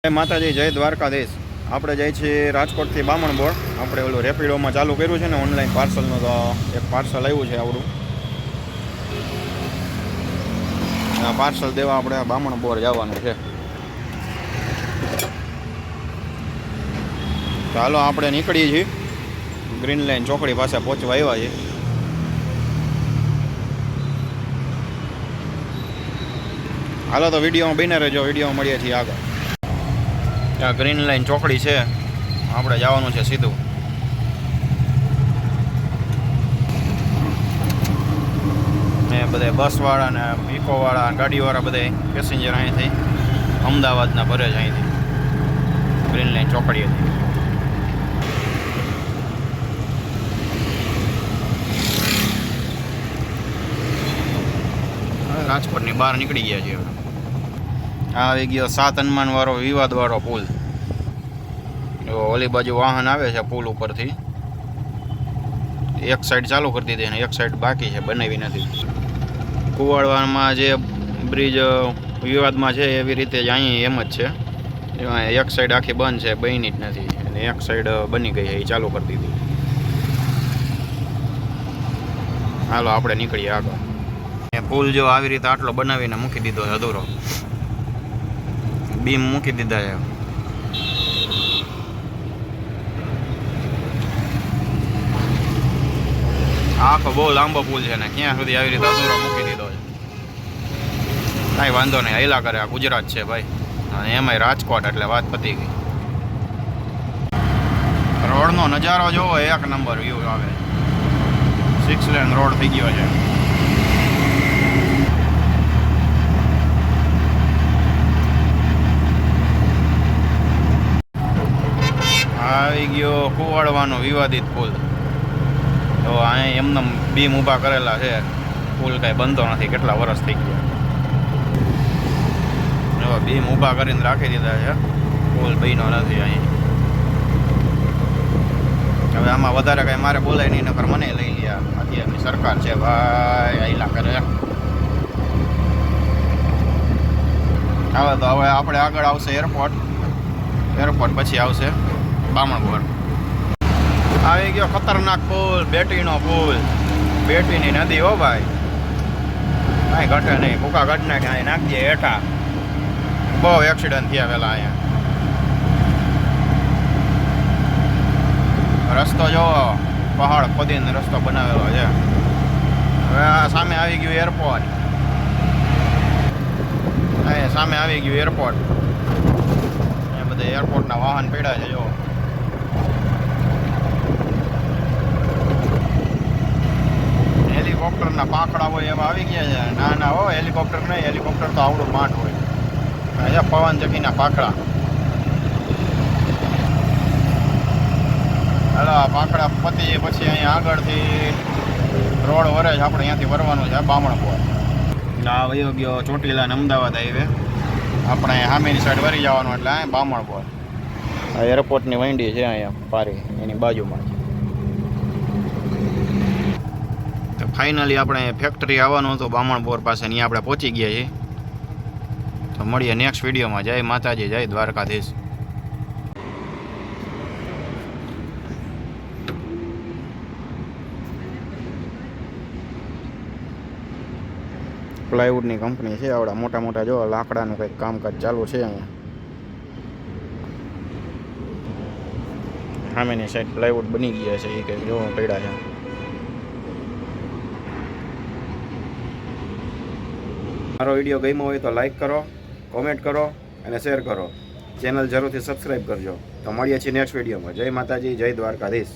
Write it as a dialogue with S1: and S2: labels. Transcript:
S1: જય માતાજી, જય દ્વારકાધીશ. આપણે જાય છીએ રાજકોટથી બામણબોળ. આપણે ઓલું રેપિડોમાં ચાલુ કર્યું છે ને ઓનલાઈન પાર્સલનું, તો એક પાર્સલ આવ્યું છે આવડું. આ પાર્સલ દેવા આપણે બામણબોળ જવાનું છે. ચાલો આપણે નીકળીએ છીએ. ગ્રીન લાઈન ચોકડી પાસે પહોંચવા આવ્યા છીએ. હાલો તો વિડીયોમાં બને રહેજો, વિડીયોમાં મળીએ છીએ આગળ. આ ગ્રીન લાઈન ચોકડી છે, આપણે જવાનું છે સીધું. ને બધા બસવાળા ને ઇકોવાળા ગાડીવાળા બધા પેસેન્જર અહીંથી અમદાવાદના ભરે છે, અહીંથી ગ્રીન લાઈન ચોકડીએથી. રાજકોટની બહાર નીકળી ગયા છીએ. આ આવી ગયો 7 હનુમાન વાળો વિવાદ વાળો પુલ. ઓલી બાજુ વાહન આવે છે પુલ ઉપરથી. એક સાઈડ ચાલુ કરી દીધી અને એક સાઈડ બાકી છે, બનાવી નથી. કુવાડવામાં જે બ્રિજ વિવાદમાં છે એવી રીતે જ અહીં એમ જ છે. એક સાઈડ આખી બંધ છે, બની જ નથી, અને એક સાઈડ બની ગઈ છે, એ ચાલુ કરી દીધી. હાલો આપણે નીકળીએ આગળ. પુલ જો આવી રીતે આટલો બનાવીને મૂકી દીધો છે અધૂરો. બીમ મૂકી દીધા છે. આખો બહુ લાંબો પુલ છે ને ક્યાં સુધી આવી રીતે અધૂરો મૂકી દીધો છે. કાંઈ વાંધો નહીં, હાલ્યા કરે. આ ગુજરાત છે ભાઈ, અને એમાંય રાજકોટ, એટલે વાત પતી ગઈ. રોડનો નજારો જોવો, એક નંબર વ્યૂ આવે. 6 લેન રોડ થઈ ગયો છે. આવી ગયો કુવાડવાનો વિવાદિત પુલ. તો અહીં એમને બીમ ઊભા કરેલા છે. પુલ કાંઈ બનતો નથી, કેટલા વર્ષ થઈ ગયા. બીમ ઊભા કરીને રાખી દીધા છે, પુલ બન્યો નથી અહીં. હવે આમાં વધારે કાંઈ મારે બોલાય નહીં, નકર મને લઈ લ્યા. અત્યારની સરકાર છે ભાઈ, આયલા કરે. હવે તો હવે આપણે આગળ આવશે એરપોર્ટ. એરપોર્ટ પછી આવશે બામણબોળ. આવી ગયો ખતરનાક પુલ, બેટીનો પુલ. બેટીની નદી હો ભાઈ, કાંઈ ઘટે નહીં. ભૂકા ઘટ નાખે, અહીં નાખી દે હેઠા. બહુ એક્સિડન્ટ થયા પેલા અહીંયા. રસ્તો જોવો, પહાડ ખોદીને રસ્તો બનાવેલો છે. હવે આ સામે આવી ગયું એરપોર્ટ. અહીંયા સામે આવી ગયું એરપોર્ટ. એ બધા એરપોર્ટના વાહન પડ્યા છે જો. હેલિકોપ્ટરના પાંખડા હોય એવા આવી ગયા છે. ના ના હો, હેલિકોપ્ટર નહીં, હેલિકોપ્ટર તો આવડું માંડ હોય. અહીંયા પવન ચક્કીના પાંખડા. હાલો પાંખડા પતી પછી અહીંયા આગળથી રોડ વરે છે, આપણે અહીંયાથી વરવાનું છે બામણબોળ. આ વયો ગયો ચોટીલા ને અમદાવાદ હાઈવે. આપણે સામેની સાઈડ વરી જવાનું, એટલે અહીંયા બામણબોળ. આ એરપોર્ટની વંડી છે અહીંયા પારી, એની બાજુમાં. તો ફાઇનલી આપણે ફેક્ટરી આવવાનું હતું બામણબોર પાસે, અહીંયા આપણે પહોંચી ગયા છીએ. તો મળીએ નેક્સ્ટ વિડીયોમાં. જય માતાજી, જય દ્વારકાધીશ. પ્લાયવુડની કંપની છે. આવડા મોટા મોટા જો લાકડાનું કંઈક કામકાજ ચાલુ છે અહીંયા. સામેની સાઈડ પ્લાયવુડ બની ગયા છે, એ કંઈક જોવા પડ્યા છે. મારો વિડીયો ગમ્યો હોય તો લાઈક કરો, કોમેન્ટ કરો અને શેર કરો. ચેનલ જરૂરથી સબસ્ક્રાઈબ કરજો. તો મળીએ છીએ નેક્સ્ટ વિડીયોમાં. જય માતાજી, જય દ્વારકાધીશ.